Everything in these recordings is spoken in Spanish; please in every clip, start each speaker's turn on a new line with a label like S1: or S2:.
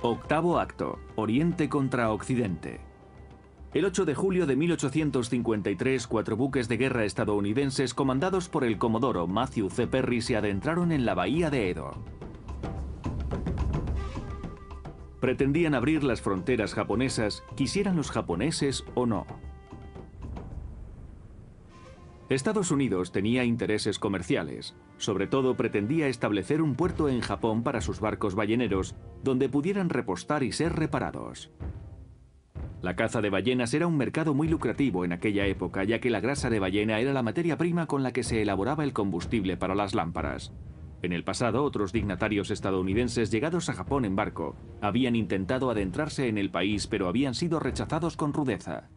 S1: Octavo acto, Oriente contra Occidente. El 8 de julio de 1853, 4 buques de guerra estadounidenses comandados por el comodoro Matthew C. Perry se adentraron en la bahía de Edo. Pretendían abrir las fronteras japonesas, quisieran los japoneses o no. Estados Unidos tenía intereses comerciales. Sobre todo pretendía establecer un puerto en Japón para sus barcos balleneros, donde pudieran repostar y ser reparados. La caza de ballenas era un mercado muy lucrativo en aquella época, ya que la grasa de ballena era la materia prima con la que se elaboraba el combustible para las lámparas. En el pasado, otros dignatarios estadounidenses llegados a Japón en barco habían intentado adentrarse en el país, pero habían sido rechazados con rudeza.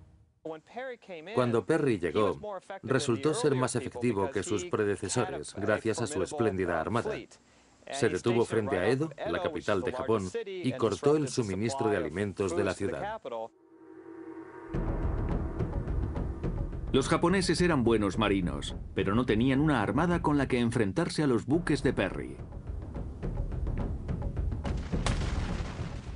S2: Cuando Perry llegó, resultó ser más efectivo que sus predecesores gracias a su espléndida armada. Se detuvo frente a Edo, la capital de Japón, y cortó el suministro de alimentos de la ciudad.
S1: Los japoneses eran buenos marinos, pero no tenían una armada con la que enfrentarse a los buques de Perry.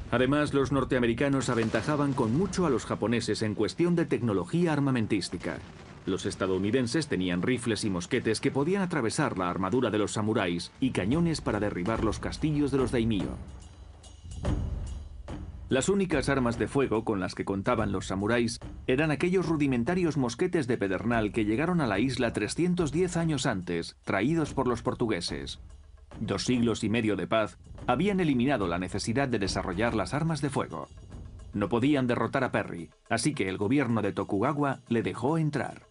S1: Además, los norteamericanos aventajaban con mucho a los japoneses en cuestión de tecnología armamentística. Los estadounidenses tenían rifles y mosquetes que podían atravesar la armadura de los samuráis y cañones para derribar los castillos de los daimyo. Las únicas armas de fuego con las que contaban los samuráis eran aquellos rudimentarios mosquetes de pedernal que llegaron a la isla 310 años antes, traídos por los portugueses. 2 siglos y medio de paz habían eliminado la necesidad de desarrollar las armas de fuego. No podían derrotar a Perry, así que el gobierno de Tokugawa le dejó entrar.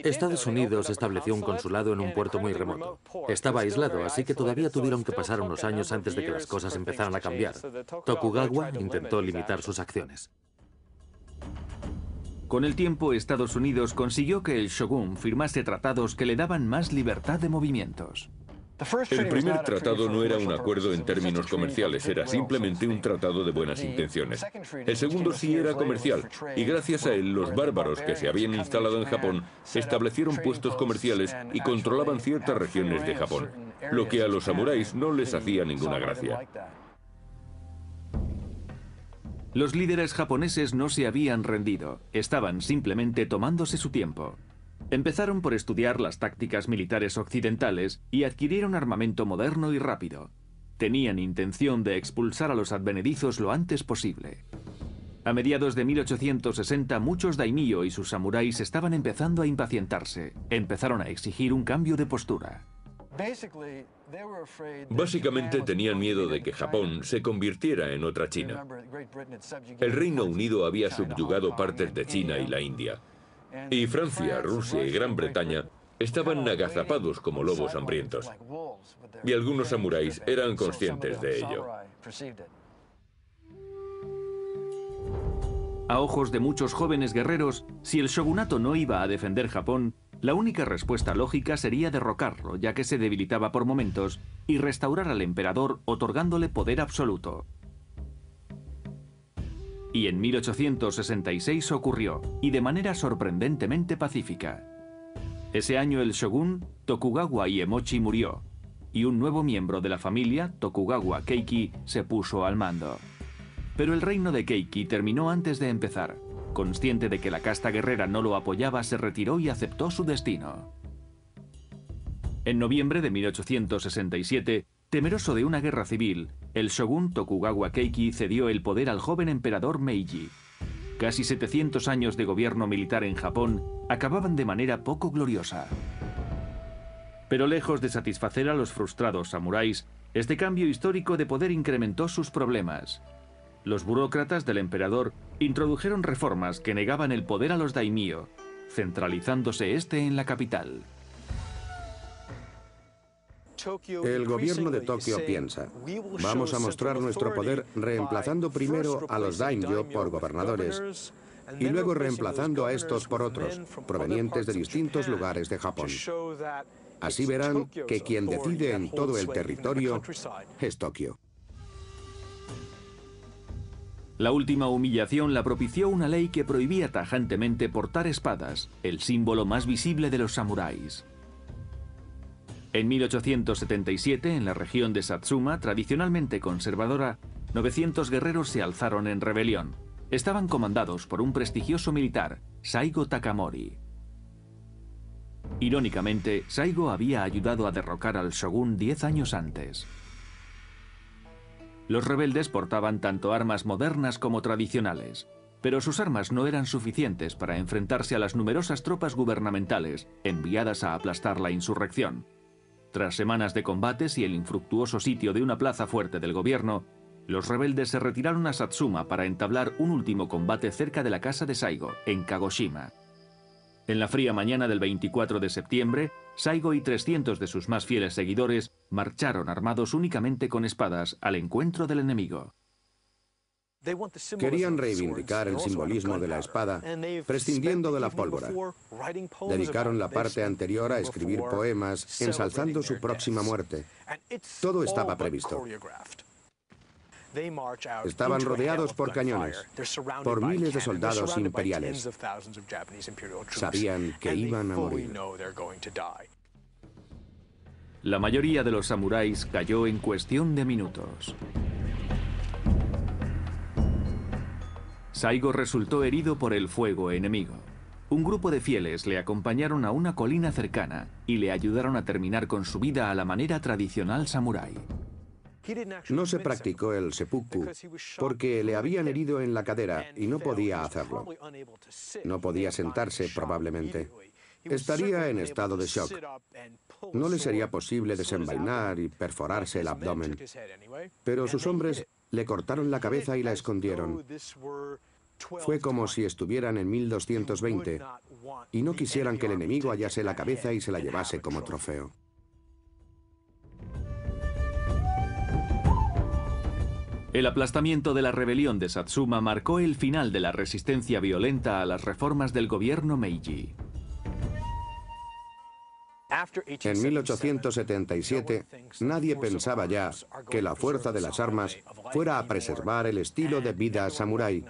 S2: Estados Unidos estableció un consulado en un puerto muy remoto. Estaba aislado, así que todavía tuvieron que pasar unos años antes de que las cosas empezaran a cambiar. Tokugawa intentó limitar sus acciones.
S1: Con el tiempo, Estados Unidos consiguió que el shogun firmase tratados que le daban más libertad de movimientos.
S3: El primer tratado no era un acuerdo en términos comerciales, era simplemente un tratado de buenas intenciones. El segundo sí era comercial, y gracias a él los bárbaros que se habían instalado en Japón establecieron puestos comerciales y controlaban ciertas regiones de Japón, lo que a los samuráis no les hacía ninguna gracia.
S1: Los líderes japoneses no se habían rendido, estaban simplemente tomándose su tiempo. Empezaron por estudiar las tácticas militares occidentales y adquirieron armamento moderno y rápido. Tenían intención de expulsar a los advenedizos lo antes posible. A mediados de 1860, muchos daimyo y sus samuráis estaban empezando a impacientarse. Empezaron a exigir un cambio de postura.
S3: Básicamente tenían miedo de que Japón se convirtiera en otra China. El Reino Unido había subyugado partes de China y la India. Y Francia, Rusia y Gran Bretaña estaban agazapados como lobos hambrientos. Y algunos samuráis eran conscientes de ello.
S1: A ojos de muchos jóvenes guerreros, si el shogunato no iba a defender Japón, la única respuesta lógica sería derrocarlo, ya que se debilitaba por momentos, y restaurar al emperador otorgándole poder absoluto. Y en 1866 ocurrió, y de manera sorprendentemente pacífica. Ese año el shogun Tokugawa Iemochi murió, y un nuevo miembro de la familia, Tokugawa Keiki, se puso al mando. Pero el reino de Keiki terminó antes de empezar. Consciente de que la casta guerrera no lo apoyaba, se retiró y aceptó su destino. En noviembre de 1867, temeroso de una guerra civil, el shogun Tokugawa Keiki cedió el poder al joven emperador Meiji. Casi 700 años de gobierno militar en Japón acababan de manera poco gloriosa. Pero lejos de satisfacer a los frustrados samuráis, este cambio histórico de poder incrementó sus problemas. Los burócratas del emperador introdujeron reformas que negaban el poder a los daimyo, centralizándose este en la capital.
S4: El gobierno de Tokio piensa, vamos a mostrar nuestro poder reemplazando primero a los daimyo por gobernadores y luego reemplazando a estos por otros, provenientes de distintos lugares de Japón. Así verán que quien decide en todo el territorio es Tokio.
S1: La última humillación la propició una ley que prohibía tajantemente portar espadas, el símbolo más visible de los samuráis. En 1877, en la región de Satsuma, tradicionalmente conservadora, 900 guerreros se alzaron en rebelión. Estaban comandados por un prestigioso militar, Saigo Takamori. Irónicamente, Saigo había ayudado a derrocar al shogun 10 años antes. Los rebeldes portaban tanto armas modernas como tradicionales, pero sus armas no eran suficientes para enfrentarse a las numerosas tropas gubernamentales enviadas a aplastar la insurrección. Tras semanas de combates y el infructuoso sitio de una plaza fuerte del gobierno, los rebeldes se retiraron a Satsuma para entablar un último combate cerca de la casa de Saigo, en Kagoshima. En la fría mañana del 24 de septiembre, Saigo y 300 de sus más fieles seguidores marcharon armados únicamente con espadas al encuentro del enemigo.
S4: Querían reivindicar el simbolismo de la espada, prescindiendo de la pólvora. Dedicaron la parte anterior a escribir poemas, ensalzando su próxima muerte. Todo estaba previsto. Estaban rodeados por cañones, por miles de soldados imperiales. Sabían que iban a morir.
S1: La mayoría de los samuráis cayó en cuestión de minutos. Saigo resultó herido por el fuego enemigo. Un grupo de fieles le acompañaron a una colina cercana y le ayudaron a terminar con su vida a la manera tradicional samurái.
S4: No se practicó el seppuku porque le habían herido en la cadera y no podía hacerlo. No podía sentarse probablemente. Estaría en estado de shock. No le sería posible desenvainar y perforarse el abdomen. Pero sus hombres le cortaron la cabeza y la escondieron. Fue como si estuvieran en 1220 y no quisieran que el enemigo hallase la cabeza y se la llevase como trofeo.
S1: El aplastamiento de la rebelión de Satsuma marcó el final de la resistencia violenta a las reformas del gobierno Meiji.
S4: En 1877, nadie pensaba ya que la fuerza de las armas fuera a preservar el estilo de vida samurái,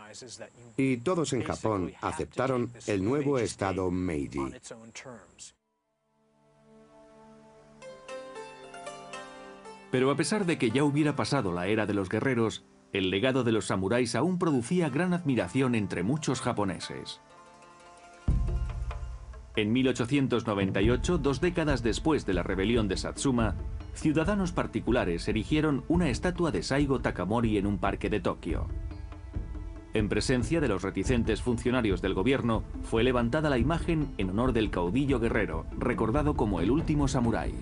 S4: y todos en Japón aceptaron el nuevo estado Meiji.
S1: Pero a pesar de que ya hubiera pasado la era de los guerreros, el legado de los samuráis aún producía gran admiración entre muchos japoneses. En 1898, 2 décadas después de la rebelión de Satsuma, ciudadanos particulares erigieron una estatua de Saigo Takamori en un parque de Tokio. En presencia de los reticentes funcionarios del gobierno, fue levantada la imagen en honor del caudillo guerrero, recordado como el último samurái.